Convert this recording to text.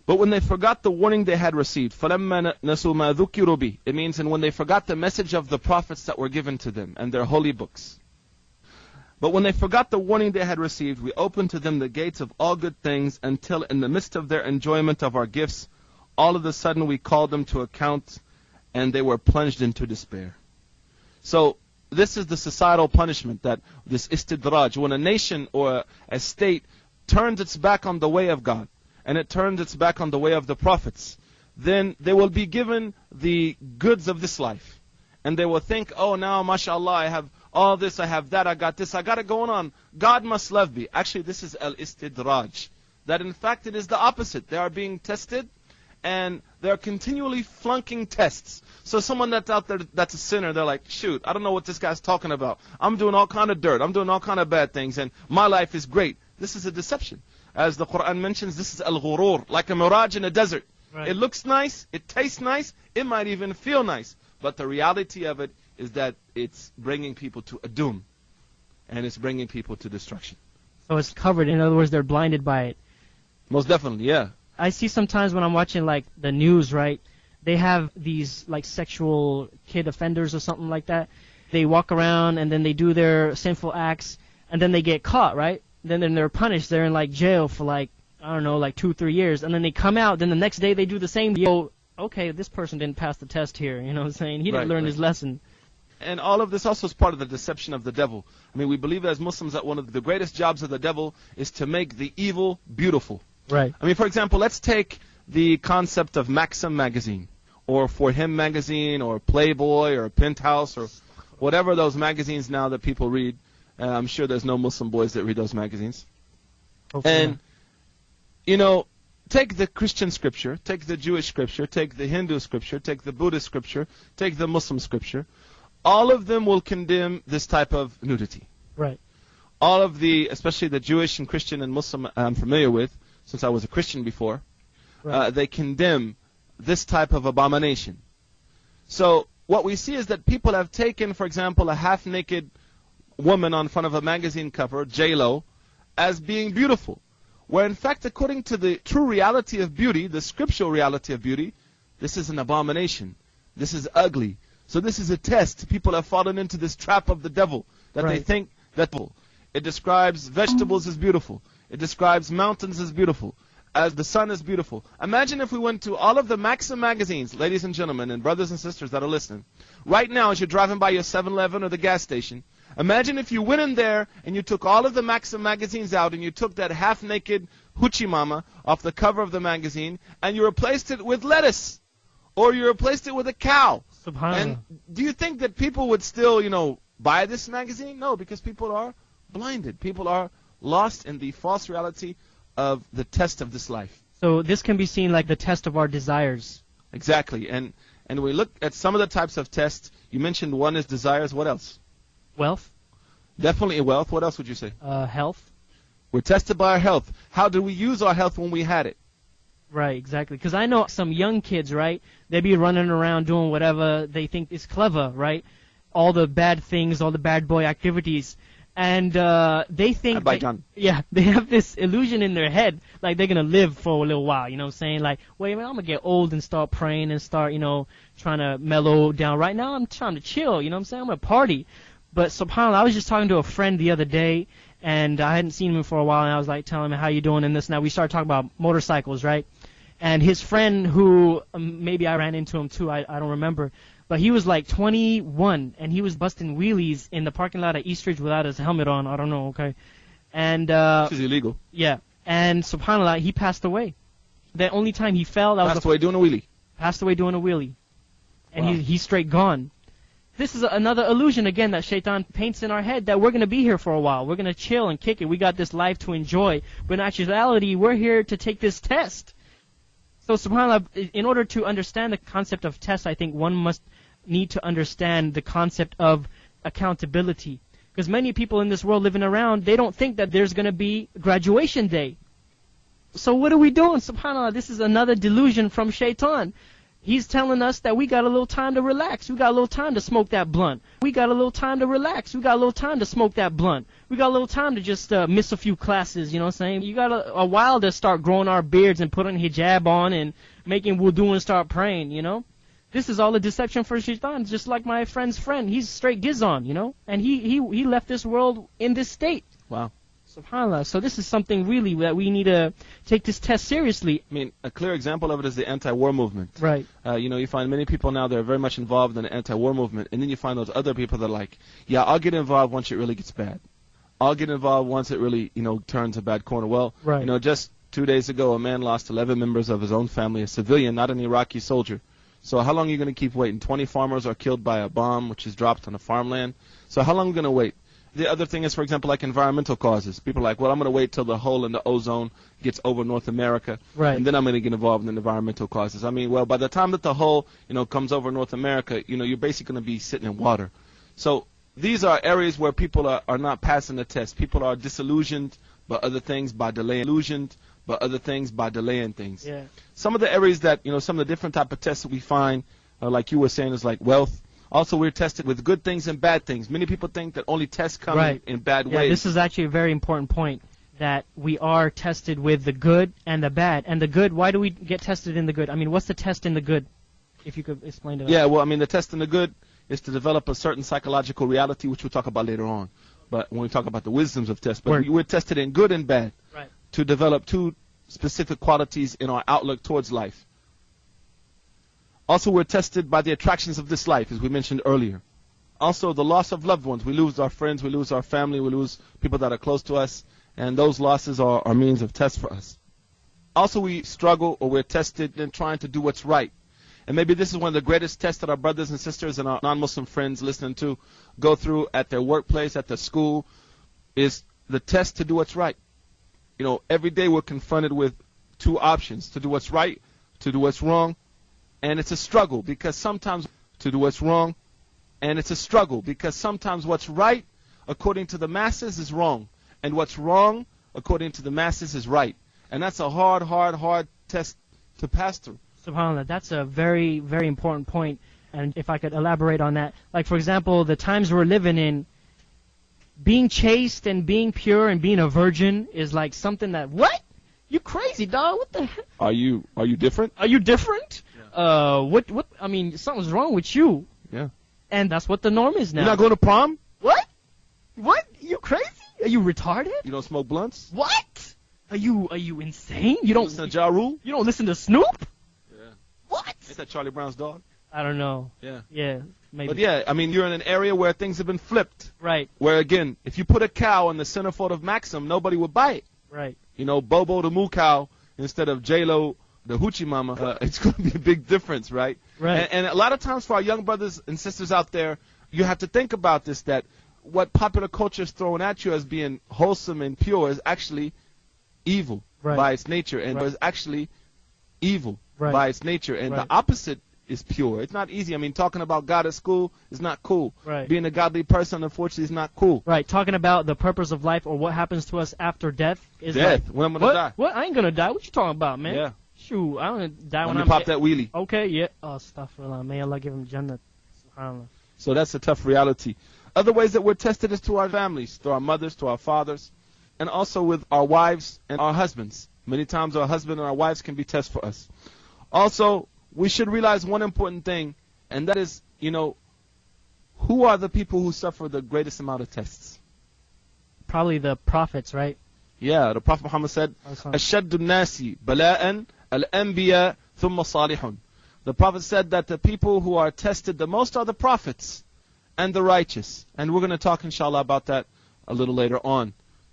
But when they forgot the warning they had received, فَلَمَّا نَسُوا مَا ذُكِّرُوا بِهِ, it means, and when they forgot the message of the prophets that were given to them and their holy books. But when they forgot the warning they had received, we opened to them the gates of all good things until in the midst of their enjoyment of our gifts, all of a sudden we called them to account and they were plunged into despair. So this is the societal punishment, that this istidraj, when a nation or a state turns its back on the way of God, and it turns its back on the way of the prophets, then they will be given the goods of this life. And they will think, oh, now, mashallah, I have all this, I have that, I got this, I got it going on. God must love me. Actually, this is al-istidraj. That in fact it is the opposite. They are being tested, and they're continually flunking tests. So someone that's out there that's a sinner, they're like, shoot, I don't know what this guy's talking about. I'm doing all kind of dirt. I'm doing all kind of bad things, and my life is great. This is a deception. As the Quran mentions, this is al-ghurur, like a mirage in a desert. Right. It looks nice, it tastes nice, it might even feel nice. But the reality of it is that it's bringing people to a doom. And it's bringing people to destruction. So it's covered. In other words, they're blinded by it. Most definitely, yeah. I see sometimes when I'm watching like the news, right, they have these like sexual kid offenders or something like that. They walk around and then they do their sinful acts and then they get caught, right? Then they're punished. They're in like jail for like, I don't know, like 2-3 years. And then they come out. Then the next day they do the same. Okay, this person didn't pass the test here. You know what I'm saying? He didn't learn his lesson. And all of this also is part of the deception of the devil. I mean, we believe as Muslims that one of the greatest jobs of the devil is to make the evil beautiful. Right. I mean, for example, let's take the concept of Maxim magazine, or For Him magazine, or Playboy, or Penthouse, or whatever those magazines now that people read. I'm sure there's no Muslim boys that read those magazines. Hopefully and, not. you know, take the Christian scripture, take the Jewish scripture, take the Hindu scripture, take the Buddhist scripture, take the Muslim scripture. All of them will condemn this type of nudity. Right. All of the, especially the Jewish and Christian and Muslim I'm familiar with, since I was a Christian before, right. They condemn this type of abomination. So what we see is that people have taken, for example, a half-naked woman on front of a magazine cover, J-Lo, as being beautiful. Where in fact, according to the true reality of beauty, the scriptural reality of beauty, this is an abomination. This is ugly. So this is a test. People have fallen into this trap of the devil, that they think that it describes vegetables as beautiful. It describes mountains as beautiful, as the sun is beautiful. Imagine if we went to all of the Maxim magazines, ladies and gentlemen, and brothers and sisters that are listening. Right now, as you're driving by your 7-Eleven or the gas station, imagine if you went in there and you took all of the Maxim magazines out and you took that half-naked hoochie mama off the cover of the magazine and you replaced it with lettuce, or you replaced it with a cow. Subhanallah. And do you think that people would still, buy this magazine? No, because people are blinded. People are lost in the false reality of the test of this life. So this can be seen like the test of our desires. Exactly. And we look at some of the types of tests. You mentioned one is desires. What else? Wealth. Definitely wealth. What else would you say? Health. We're tested by our health. How do we use our health when we had it? Right, exactly. Because I know some young kids, right? They be running around doing whatever they think is clever, right? All the bad things, all the bad boy activities. And they think, they have this illusion in their head, like they're going to live for a little while, you know what I'm saying? Like, wait a minute, I'm going to get old and start praying and start, trying to mellow down. Right now, I'm trying to chill, you know what I'm saying? I'm going to party. But subhanAllah, I was just talking to a friend the other day, and I hadn't seen him for a while, and I was like telling him, how you doing and this. Now we started talking about motorcycles, right? And his friend who, maybe I ran into him too, I don't remember, but he was like 21, and he was busting wheelies in the parking lot at Eastridge without his helmet on. I don't know, okay? And this is illegal. Yeah. And subhanAllah, he passed away. The only time he fell, passed away doing a wheelie. Passed away doing a wheelie. And wow. he's straight gone. This is another illusion, again, that shaitan paints in our head, that we're going to be here for a while. We're going to chill and kick it. We got this life to enjoy. But in actuality, we're here to take this test. So subhanAllah, in order to understand the concept of test, I think one must need to understand the concept of accountability. Because many people in this world living around, they don't think that there's going to be graduation day. So what are we doing? SubhanAllah, this is another delusion from shaitan. He's telling us that we got a little time to relax. We got a little time to smoke that blunt. We got a little time to relax. We got a little time to smoke that blunt. We got a little time to just miss a few classes, you know what I'm saying? You got a while to start growing our beards and putting hijab on and making wudu and start praying, you know? This is all a deception for shaitan, just like my friend's friend. He's straight gizon, you know? And he left this world in this state. Wow. SubhanAllah. So this is something really that we need to take this test seriously. I mean, a clear example of it is the anti-war movement. Right. You find many people now that are very much involved in the anti-war movement, and then you find those other people that are like, yeah, I'll get involved once it really gets bad. I'll get involved once it really, turns a bad corner. Well, right. Just 2 days ago, a man lost 11 members of his own family, a civilian, not an Iraqi soldier. So how long are you going to keep waiting? 20 farmers are killed by a bomb which is dropped on a farmland. So how long are you going to wait? The other thing is, for example, like environmental causes. People are like, well, I'm going to wait till the hole in the ozone gets over North America, right, and then I'm going to get involved in environmental causes. I mean, well, by the time that the hole, comes over North America, you're basically going to be sitting in water. So these are areas where people are not passing the test. People are disillusioned by other things by delaying things. Yeah. Some of the areas that, some of the different type of tests that we find, like you were saying, is like wealth. Also, we're tested with good things and bad things. Many people think that only tests come in bad ways. This is actually a very important point, that we are tested with the good and the bad. And the good, why do we get tested in the good? I mean, what's the test in the good? If you could explain to us. Yeah, well, I mean, the test in the good is to develop a certain psychological reality, which we'll talk about later on. But when we talk about the wisdoms of tests, but we're tested in good and bad, right, to develop two specific qualities in our outlook towards life. Also, we're tested by the attractions of this life, as we mentioned earlier. Also, the loss of loved ones. We lose our friends, we lose our family, we lose people that are close to us, and those losses are means of test for us. Also, we struggle, or we're tested in trying to do what's right. And maybe this is one of the greatest tests that our brothers and sisters and our non-Muslim friends listening to go through at their workplace, at their school, is the test to do what's right. Every day we're confronted with two options: to do what's right, to do what's wrong. And it's a struggle, because sometimes to do what's wrong, and it's a struggle because sometimes what's right according to the masses is wrong, and what's wrong according to the masses is right. And that's a hard test to pass through. SubhanAllah, that's a very, very important point. And if I could elaborate on that, like for example, the times we're living in, being chaste and being pure and being a virgin is like something that, what? You crazy, dog? What the heck? Are you different? Are you different? What? I mean, something's wrong with you. Yeah. And that's what the norm is now. You're not going to prom? What? What? You crazy? Are you retarded? You don't smoke blunts? What? Are you insane? You don't listen to Ja Rule? You don't listen to Snoop? Yeah. What? Ain't that Charlie Brown's dog? I don't know. Yeah. Yeah, maybe. But yeah, I mean, you're in an area where things have been flipped. Right. Where again, if you put a cow in the centerfold of Maxim, nobody would buy it. Right. Bobo the moo cow instead of J-Lo the hoochie mama, it's going to be a big difference, right? Right. And a lot of times for our young brothers and sisters out there, you have to think about this, that what popular culture is throwing at you as being wholesome and pure is actually evil by its nature, and is actually evil by its nature, and the opposite is pure. It's not easy. I mean, talking about God at school is not cool. Right. Being a godly person, unfortunately, is not cool. Right. Talking about the purpose of life or what happens to us after death is death. Like, when I'm going to die. What? I ain't going to die. What you talking about, man? Yeah. Shoot, I don't die when I'm I'm pop that wheelie. Okay, yeah. Oh, astaghfirullah. May Allah give him Jannah. SubhanAllah. So that's a tough reality. Other ways that we're tested is to our families, to our mothers, to our fathers, and also with our wives and our husbands. Many times our husband and our wives can be tests for us. Also, we should realize one important thing, and that is, who are the people who suffer the greatest amount of tests? Probably the prophets, right? Yeah, the Prophet Muhammad said, أَشَدُّ النَّاسِ بَلَاءً الْأَنْبِيَا ثُمَّ صَالِحٌ. The Prophet said that the people who are tested the most are the prophets and the righteous. And we're going to talk, inshallah, about that a little later on.